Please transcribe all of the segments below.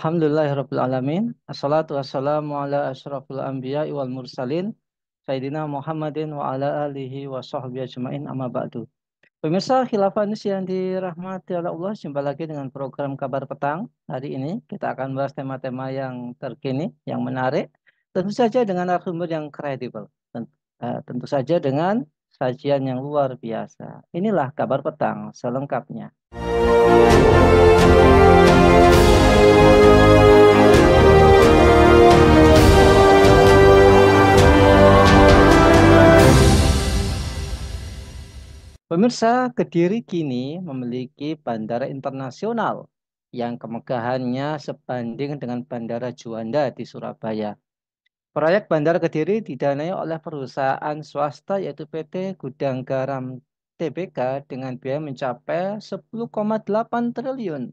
Alhamdulillahirrabbilalamin. Assalatu wassalamu ala asyrafil anbiya wal mursalin. Sayyidina Muhammadin wa ala alihi wa sahbihi ajma'in amma ba'du. Pemirsa Khilafah News yang dirahmati oleh Allah, jumpa lagi dengan program Kabar Petang. Hari ini kita akan bahas tema-tema yang terkini, yang menarik. Tentu saja dengan narasumber yang kredibel. Tentu saja dengan sajian yang luar biasa. Inilah Kabar Petang selengkapnya. Pemirsa, Kediri kini memiliki bandara internasional yang kemegahannya sebanding dengan Bandara Juanda di Surabaya. Proyek Bandara Kediri didanai oleh perusahaan swasta yaitu PT Gudang Garam Tbk dengan biaya mencapai 10,8 triliun.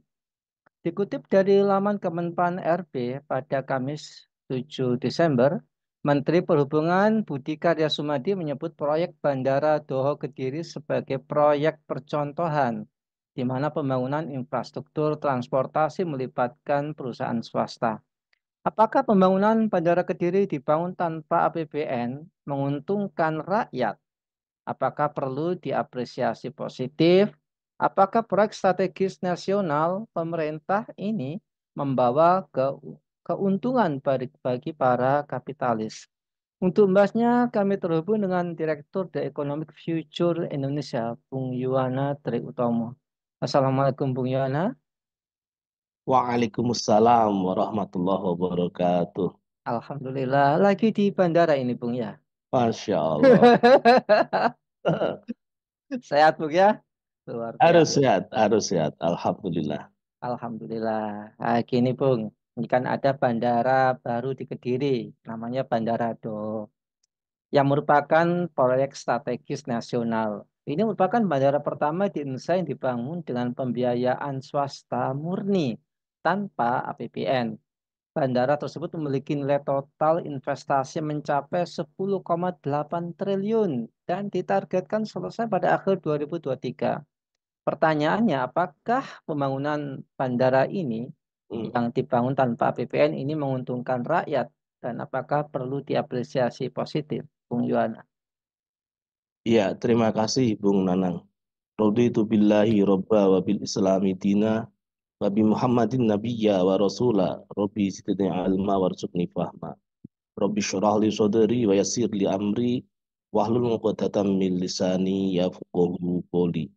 Dikutip dari laman Kemenpan RB pada Kamis 7 Desember, Menteri Perhubungan Budi Karya Sumadi menyebut proyek Bandara Doho Kediri sebagai proyek percontohan, di mana pembangunan infrastruktur transportasi melibatkan perusahaan swasta. Apakah pembangunan Bandara Kediri dibangun tanpa APBN menguntungkan rakyat? Apakah perlu diapresiasi positif? Apakah proyek strategis nasional pemerintah ini membawa keuntungan bagi para kapitalis? Untuk membahasnya, kami terhubung dengan Direktur The Economic Future Indonesia, Bung Yuwana Tri Utomo. Assalamualaikum, Bung Yuwana. Waalaikumsalam warahmatullahi wabarakatuh. Alhamdulillah, lagi di bandara ini, Bung ya. Masya Allah. Sehat, Bung ya? Luar Harus biasa. sehat, harus sehat. Alhamdulillah. Alhamdulillah. Nah, gini Bung, ini kan ada bandara baru di Kediri, namanya Bandara Do, yang merupakan proyek strategis nasional. Ini merupakan bandara pertama di Indonesia yang dibangun dengan pembiayaan swasta murni tanpa APBN. Bandara tersebut memiliki nilai total investasi mencapai 10,8 triliun dan ditargetkan selesai pada akhir 2023. Pertanyaannya, apakah pembangunan bandara ini Hmm. yang dibangun tanpa APBN ini menguntungkan rakyat dan apakah perlu diapresiasi positif, Bung Yuana? Ya, terima kasih Bung Nanang. Raditu billahi robba wa bil islami dina wa bi Muhammadin nabiyya wa rasula. Rabbi zidni ilma warzuqni fahma. Rabbi syurah li sadri wa yassir li amri wahlul 'uqdatam min lisani yafqahu qawli.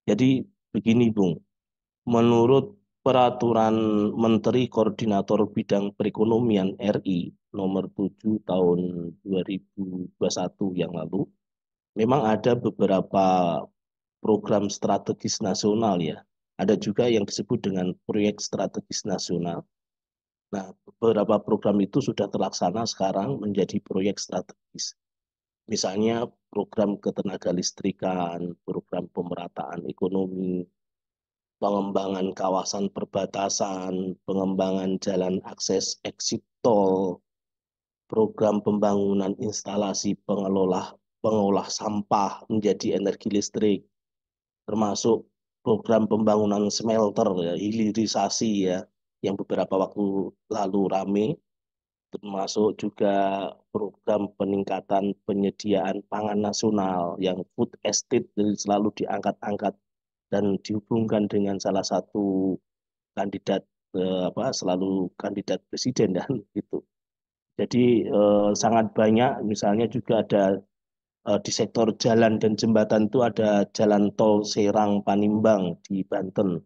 Jadi begini Bung, menurut Peraturan Menteri Koordinator Bidang Perekonomian RI nomor 7 tahun 2021 yang lalu, memang ada beberapa program strategis nasional ya. Ada juga yang disebut dengan proyek strategis nasional. Nah, beberapa program itu sudah terlaksana sekarang menjadi proyek strategis. Misalnya program ketenaga listrikan, program pemerataan ekonomi, pengembangan kawasan perbatasan, pengembangan jalan akses exit tol, program pembangunan instalasi pengolah sampah menjadi energi listrik, termasuk program pembangunan smelter, ya, hilirisasi ya, yang beberapa waktu lalu rame, termasuk juga program peningkatan penyediaan pangan nasional yang food estate jadi selalu diangkat-angkat dan dihubungkan dengan salah satu kandidat selalu kandidat presiden dan gitu. Jadi sangat banyak, misalnya juga ada di sektor jalan dan jembatan itu ada jalan tol Serang Panimbang di Banten,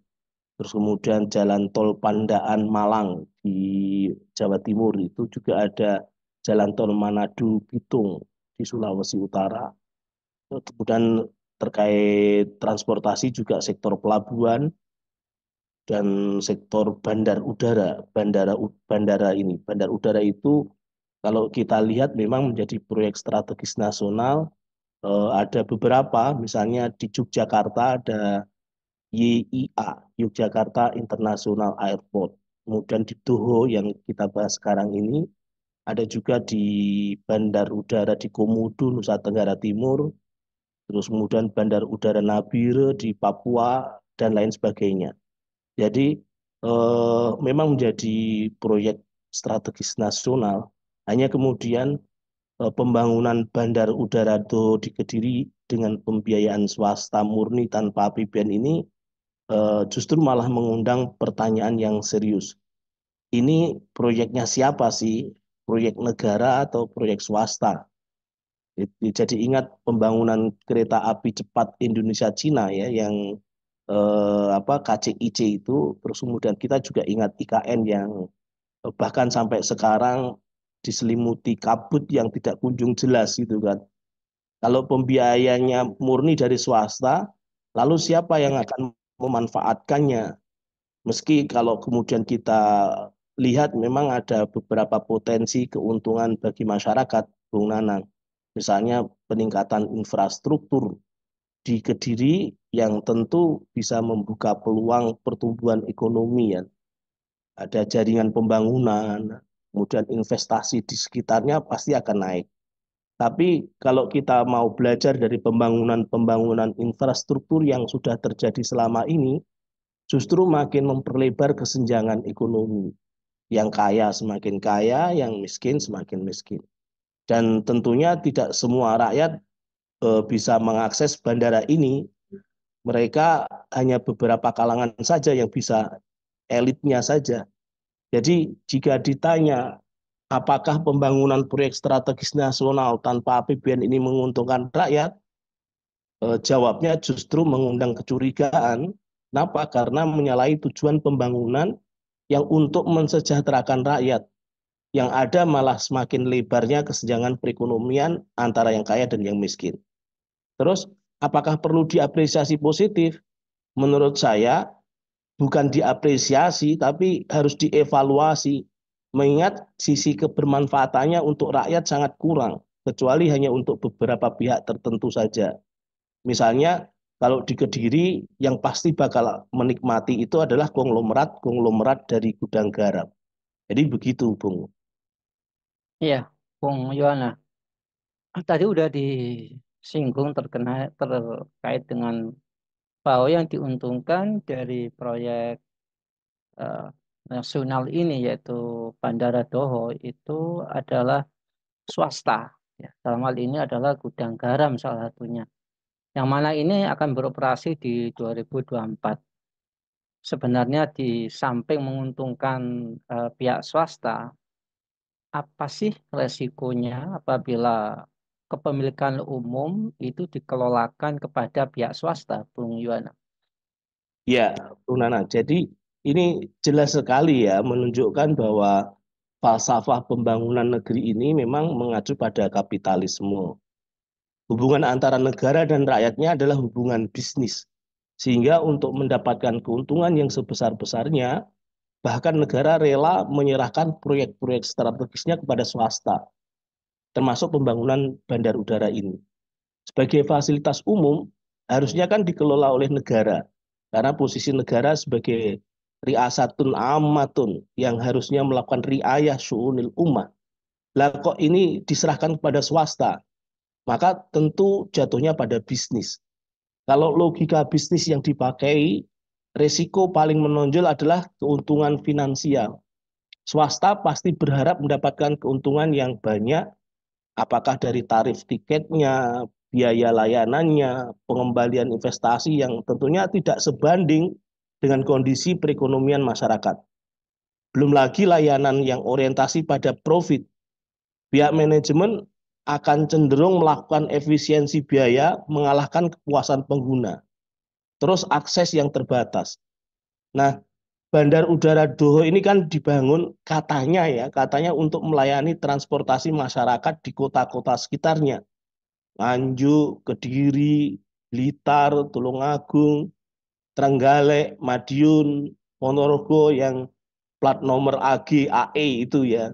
terus kemudian jalan tol Pandaan Malang di Jawa Timur, itu juga ada jalan tol Manado Bitung di Sulawesi Utara. Kemudian terkait transportasi juga sektor pelabuhan dan sektor bandar udara. Bandar udara itu kalau kita lihat memang menjadi proyek strategis nasional. Ada beberapa, misalnya di Yogyakarta ada YIA, Yogyakarta International Airport. Kemudian di Doho yang kita bahas sekarang ini, ada juga di Bandar Udara di Komodo, Nusa Tenggara Timur, terus kemudian Bandar Udara Nabire di Papua, dan lain sebagainya. Jadi memang menjadi proyek strategis nasional. Hanya kemudian pembangunan Bandar Udara Doho di Kediri dengan pembiayaan swasta murni tanpa APBN ini justru malah mengundang pertanyaan yang serius. Ini proyeknya siapa sih? Proyek negara atau proyek swasta? Jadi ingat pembangunan kereta api cepat Indonesia Cina ya yang KCIC itu, terus kemudian kita juga ingat IKN yang bahkan sampai sekarang diselimuti kabut yang tidak kunjung jelas gitu kan. Kalau pembiayanya murni dari swasta, lalu siapa yang akan memanfaatkannya? Meski kalau kemudian kita lihat memang ada beberapa potensi keuntungan bagi masyarakat, Bung Nanang. Misalnya peningkatan infrastruktur di Kediri yang tentu bisa membuka peluang pertumbuhan ekonomi ya. Ada jaringan pembangunan, kemudian investasi di sekitarnya pasti akan naik. Tapi kalau kita mau belajar dari pembangunan-pembangunan infrastruktur yang sudah terjadi selama ini, justru makin memperlebar kesenjangan ekonomi. Yang kaya semakin kaya, yang miskin semakin miskin. Dan tentunya tidak semua rakyat bisa mengakses bandara ini. Mereka hanya beberapa kalangan saja yang bisa, elitnya saja. Jadi jika ditanya apakah pembangunan proyek strategis nasional tanpa APBN ini menguntungkan rakyat, jawabnya justru mengundang kecurigaan. Kenapa? Karena menyalahi tujuan pembangunan yang untuk mensejahterakan rakyat. Yang ada malah semakin lebarnya kesenjangan perekonomian antara yang kaya dan yang miskin. Terus, apakah perlu diapresiasi positif? Menurut saya, bukan diapresiasi, tapi harus dievaluasi. Mengingat sisi kebermanfaatannya untuk rakyat sangat kurang, kecuali hanya untuk beberapa pihak tertentu saja. Misalnya, kalau di Kediri, yang pasti bakal menikmati itu adalah konglomerat dari gudang garam. Jadi begitu, Bung. Iya, Bung Yohana. Tadi udah disinggung terkait dengan bahwa yang diuntungkan dari proyek eh, nasional ini yaitu Bandara Doho itu adalah swasta. Ya, dalam hal ini adalah gudang garam salah satunya. Yang mana ini akan beroperasi di 2024. Sebenarnya di samping menguntungkan pihak swasta, apa sih resikonya apabila kepemilikan umum itu dikelolakan kepada pihak swasta, Bung Yuwana? Ya, Bung Nana. Jadi ini jelas sekali ya menunjukkan bahwa falsafah pembangunan negeri ini memang mengacu pada kapitalisme. Hubungan antara negara dan rakyatnya adalah hubungan bisnis. Sehingga untuk mendapatkan keuntungan yang sebesar-besarnya, bahkan negara rela menyerahkan proyek-proyek strategisnya kepada swasta, termasuk pembangunan bandar udara ini. Sebagai fasilitas umum, harusnya kan dikelola oleh negara. Karena posisi negara sebagai riasatun ammatun yang harusnya melakukan riayah syu'unil ummah. Lah kok ini diserahkan kepada swasta, maka tentu jatuhnya pada bisnis. Kalau logika bisnis yang dipakai, resiko paling menonjol adalah keuntungan finansial. Swasta pasti berharap mendapatkan keuntungan yang banyak, apakah dari tarif tiketnya, biaya layanannya, pengembalian investasi yang tentunya tidak sebanding dengan kondisi perekonomian masyarakat. Belum lagi layanan yang orientasi pada profit. Pihak manajemen akan cenderung melakukan efisiensi biaya mengalahkan kepuasan pengguna. Terus akses yang terbatas. Nah, Bandar Udara Doho ini kan dibangun katanya untuk melayani transportasi masyarakat di kota-kota sekitarnya. Nganjuk, Kediri, Blitar, Tulungagung, Trenggalek, Madiun, Ponorogo yang plat nomor AG, AE itu ya.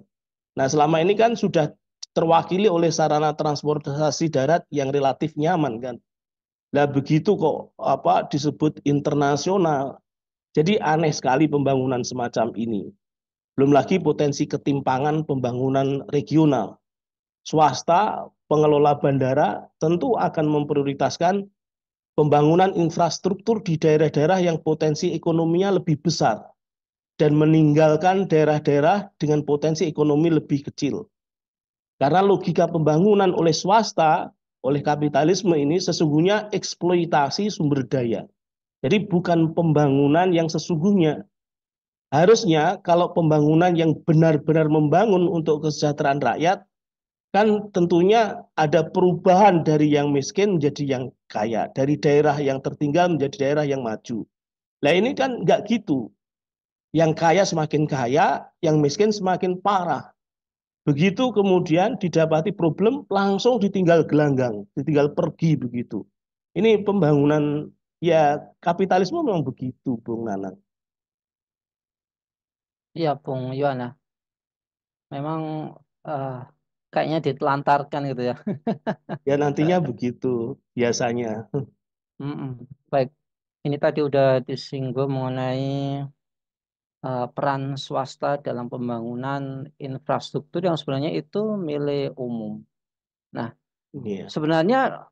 Nah, selama ini kan sudah terwakili oleh sarana transportasi darat yang relatif nyaman kan. Nah, begitu kok disebut internasional. Jadi aneh sekali pembangunan semacam ini. Belum lagi potensi ketimpangan pembangunan regional. Swasta, pengelola bandara tentu akan memprioritaskan pembangunan infrastruktur di daerah-daerah yang potensi ekonominya lebih besar. dan meninggalkan daerah-daerah dengan potensi ekonomi lebih kecil. Karena logika pembangunan oleh swasta, oleh kapitalisme ini sesungguhnya eksploitasi sumber daya. Jadi bukan pembangunan yang sesungguhnya. Harusnya kalau pembangunan yang benar-benar membangun untuk kesejahteraan rakyat, kan tentunya ada perubahan dari yang miskin menjadi yang kaya, dari daerah yang tertinggal menjadi daerah yang maju. Nah ini kan nggak gitu. Yang kaya semakin kaya, yang miskin semakin parah. Begitu kemudian didapati problem, langsung ditinggal gelanggang, ditinggal pergi begitu. Ini pembangunan, ya kapitalisme memang begitu, Bung Nanang. Iya, Bung Yuana. Memang eh, kayaknya ditelantarkan gitu ya. Ya nantinya begitu biasanya. Mm-mm. Baik, ini tadi udah disinggung mengenai peran swasta dalam pembangunan infrastruktur yang sebenarnya itu milik umum. Nah, Iya, sebenarnya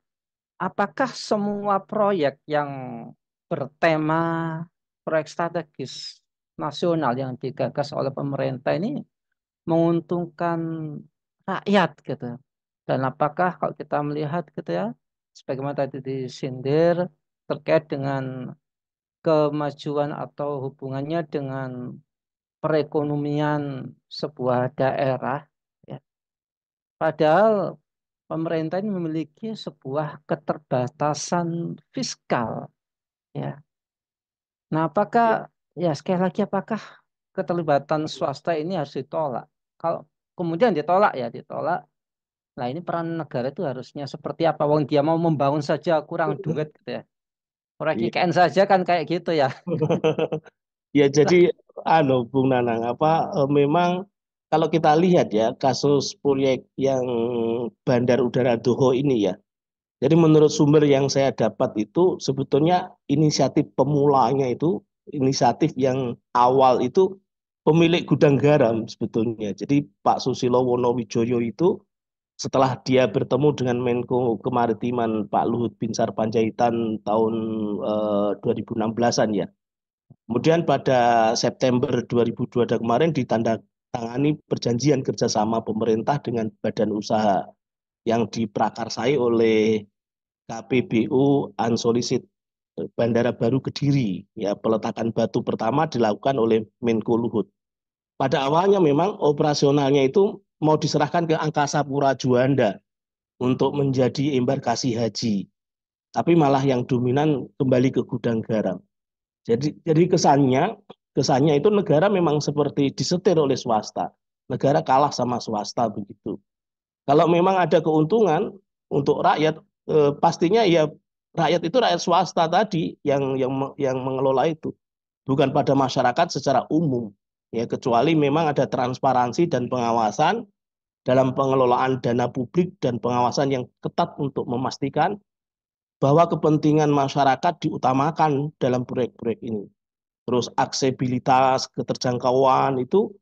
apakah semua proyek yang bertema proyek strategis nasional yang digagas oleh pemerintah ini menguntungkan rakyat gitu? Dan apakah kalau kita melihat gitu ya, sebagaimana tadi disindir terkait dengan kemajuan atau hubungannya dengan perekonomian sebuah daerah, ya. Padahal pemerintah ini memiliki sebuah keterbatasan fiskal, ya. Nah, apakah iya. ya sekali lagi apakah keterlibatan swasta ini harus ditolak? Kalau kemudian ditolak ya ditolak. Nah, ini peran negara itu harusnya seperti apa? Wong dia mau membangun saja kurang duit gitu ya. Proyek Iya. IKN saja kan kayak gitu ya. Ya jadi Lah, Bung Nanang memang kalau kita lihat ya kasus proyek yang Bandar Udara Doho ini ya. Jadi menurut sumber yang saya dapat itu sebetulnya inisiatif pemulanya itu inisiatif yang awal itu pemilik gudang garam sebetulnya. Jadi Pak Susilo Wonowijoyo itu setelah dia bertemu dengan Menko Kemaritiman Pak Luhut Binsar Panjaitan tahun 2016-an ya. Kemudian pada September 2022 kemarin ditandatangani perjanjian kerjasama pemerintah dengan badan usaha yang diprakarsai oleh KPBU Unsolicited Bandara Baru Kediri. Ya, peletakan batu pertama dilakukan oleh Menko Luhut. Pada awalnya memang operasionalnya itu mau diserahkan ke Angkasa Pura Juanda untuk menjadi embarkasi haji. Tapi malah yang dominan kembali ke gudang garam. Jadi kesannya itu negara memang seperti disetir oleh swasta. Negara kalah sama swasta begitu. Kalau memang ada keuntungan untuk rakyat, pastinya ya rakyat itu rakyat swasta tadi yang mengelola itu, bukan pada masyarakat secara umum. Ya, kecuali memang ada transparansi dan pengawasan dalam pengelolaan dana publik dan pengawasan yang ketat untuk memastikan bahwa kepentingan masyarakat diutamakan dalam proyek-proyek ini. Terus aksesibilitas, keterjangkauan itu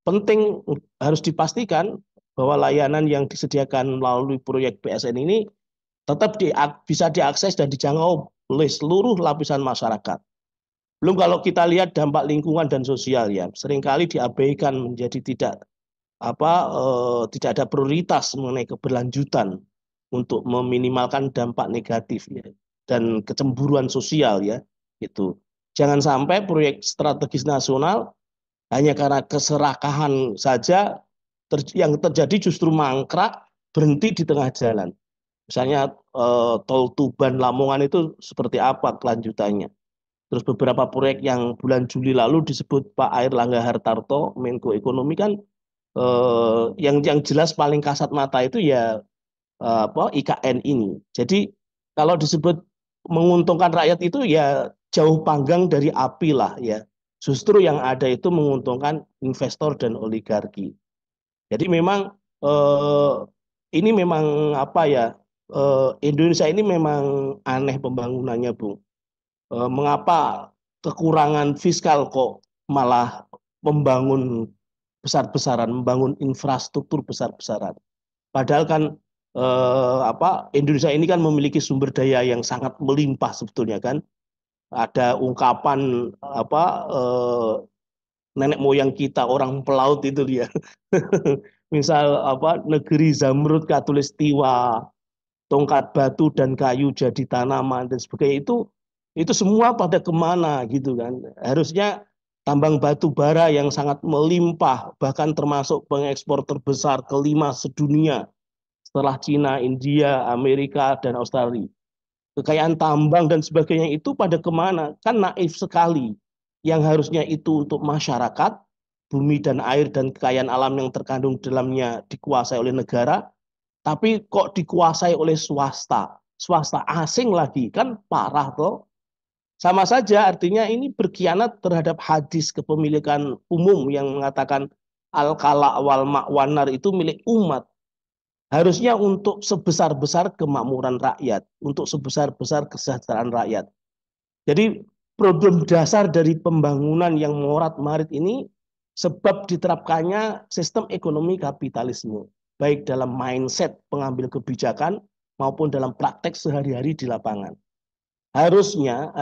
penting, harus dipastikan bahwa layanan yang disediakan melalui proyek BSN ini tetap bisa diakses dan dijangkau oleh seluruh lapisan masyarakat. Belum kalau kita lihat dampak lingkungan dan sosial ya, seringkali diabaikan menjadi tidak ada prioritas mengenai keberlanjutan untuk meminimalkan dampak negatif ya dan kecemburuan sosial ya itu. Jangan sampai proyek strategis nasional hanya karena keserakahan saja yang terjadi justru mangkrak berhenti di tengah jalan. Misalnya tol Tuban Lamongan itu seperti apa kelanjutannya. Terus beberapa proyek yang bulan Juli lalu disebut Pak Airlangga Hartarto, Menko Ekonomi kan yang jelas paling kasat mata itu ya IKN ini. Jadi kalau disebut menguntungkan rakyat itu ya jauh panggang dari api lah ya. Justru yang ada itu menguntungkan investor dan oligarki. Jadi memang eh, ini memang Indonesia ini memang aneh pembangunannya, Bung. Mengapa kekurangan fiskal kok malah membangun besar-besaran, membangun infrastruktur besar-besaran. Padahal kan Indonesia ini kan memiliki sumber daya yang sangat melimpah sebetulnya kan. Ada ungkapan nenek moyang kita orang pelaut itu dia. Misal apa negeri Zamrud Katulistiwa, tongkat batu dan kayu jadi tanaman dan sebagainya itu semua pada kemana gitu kan. Harusnya tambang batu bara yang sangat melimpah bahkan termasuk pengekspor terbesar kelima sedunia setelah Cina, India, Amerika dan Australia. Kekayaan tambang dan sebagainya itu pada kemana? Kan naif sekali. Yang harusnya itu untuk masyarakat, bumi dan air dan kekayaan alam yang terkandung di dalamnya dikuasai oleh negara, tapi kok dikuasai oleh swasta, swasta asing lagi, kan parah toh. Sama saja artinya ini berkhianat terhadap hadis kepemilikan umum yang mengatakan al-kala wal ma'wanar itu milik umat. Harusnya untuk sebesar-besar kemakmuran rakyat, untuk sebesar-besar kesejahteraan rakyat. Jadi problem dasar dari pembangunan yang morat-marit ini sebab diterapkannya sistem ekonomi kapitalisme, baik dalam mindset pengambil kebijakan maupun dalam praktek sehari-hari di lapangan. Harusnya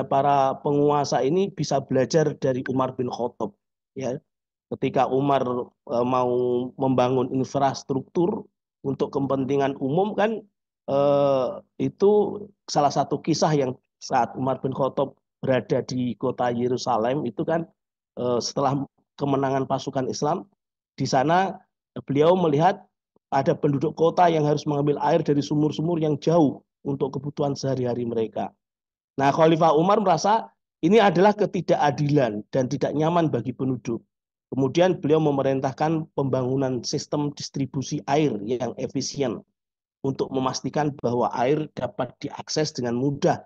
para penguasa ini bisa belajar dari Umar bin Khattab, ya. Ketika Umar mau membangun infrastruktur untuk kepentingan umum kan eh, itu salah satu kisah yang saat Umar bin Khattab berada di kota Yerusalem itu kan setelah kemenangan pasukan Islam di sana beliau melihat ada penduduk kota yang harus mengambil air dari sumur-sumur yang jauh untuk kebutuhan sehari-hari mereka. Nah, Khalifah Umar merasa ini adalah ketidakadilan dan tidak nyaman bagi penduduk. Kemudian beliau memerintahkan pembangunan sistem distribusi air yang efisien untuk memastikan bahwa air dapat diakses dengan mudah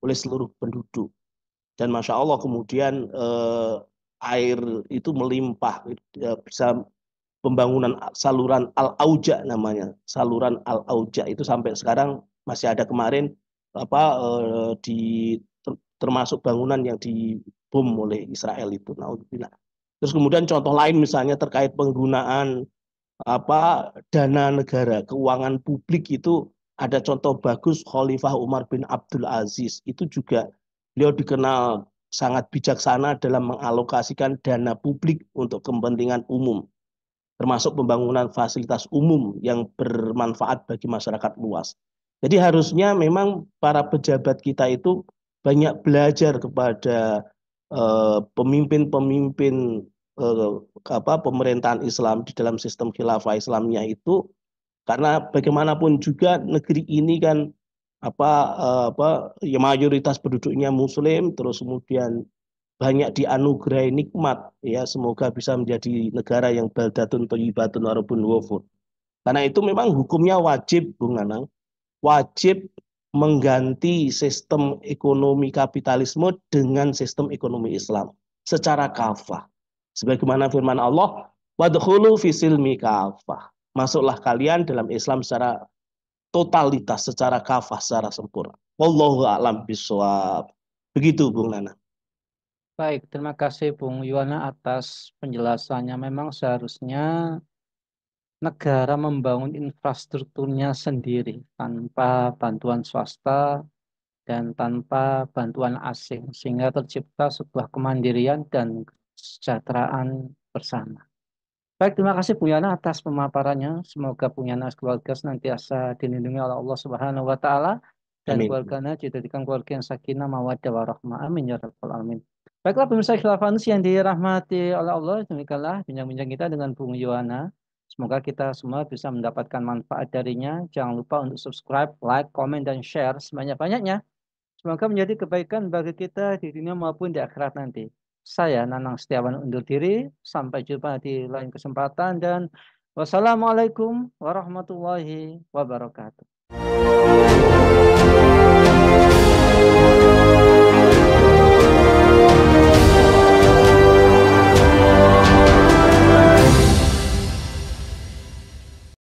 oleh seluruh penduduk. Dan Masya Allah kemudian air itu melimpah, bisa pembangunan saluran Al-Auja namanya. Saluran Al-Auja itu sampai sekarang masih ada kemarin apa di termasuk bangunan yang dibom oleh Israel itu. Naudzubillah. Terus kemudian contoh lain misalnya terkait penggunaan apa dana negara, keuangan publik itu ada contoh bagus Khalifah Umar bin Abdul Aziz. Itu juga beliau dikenal sangat bijaksana dalam mengalokasikan dana publik untuk kepentingan umum, termasuk pembangunan fasilitas umum yang bermanfaat bagi masyarakat luas. Jadi harusnya memang para pejabat kita itu banyak belajar kepada pemimpin-pemimpin pemerintahan Islam di dalam sistem khilafah Islamnya itu, karena bagaimanapun juga negeri ini kan ya mayoritas penduduknya Muslim, terus kemudian banyak dianugerahi nikmat, ya semoga bisa menjadi negara yang baldatun thayyibatun warabun ghafur. Karena itu memang hukumnya wajib Bung Nanang, wajib mengganti sistem ekonomi kapitalisme dengan sistem ekonomi Islam secara kafah. Sebagaimana firman Allah, wadkhulu fisilmi kafah. Masuklah kalian dalam Islam secara totalitas, secara kafah, secara sempurna. Wallahu a'lam bishawab. Begitu Bung Nana. Baik, terima kasih Bung Yuwana atas penjelasannya. Memang seharusnya negara membangun infrastrukturnya sendiri tanpa bantuan swasta dan tanpa bantuan asing, sehingga tercipta sebuah kemandirian dan kesejahteraan bersama. Baik, terima kasih Bung Yana atas pemaparannya. Semoga Bung Yana keluarga senantiasa dilindungi oleh Allah Subhanahu wa taala dan Amin. keluarganya dijadikan keluarga yang sakinah mawaddah warahmah. Amin ya rabbal alamin. Baiklah pemirsa Khilafan yang dirahmati oleh Allah, demikianlah bincang-bincang kita dengan Bung Yohana. Semoga kita semua bisa mendapatkan manfaat darinya. Jangan lupa untuk subscribe, like, comment, dan share sebanyak-banyaknya. Semoga menjadi kebaikan bagi kita di dunia maupun di akhirat nanti. Saya Nanang Setiawan undur diri. Sampai jumpa di lain kesempatan dan wassalamualaikum warahmatullahi wabarakatuh.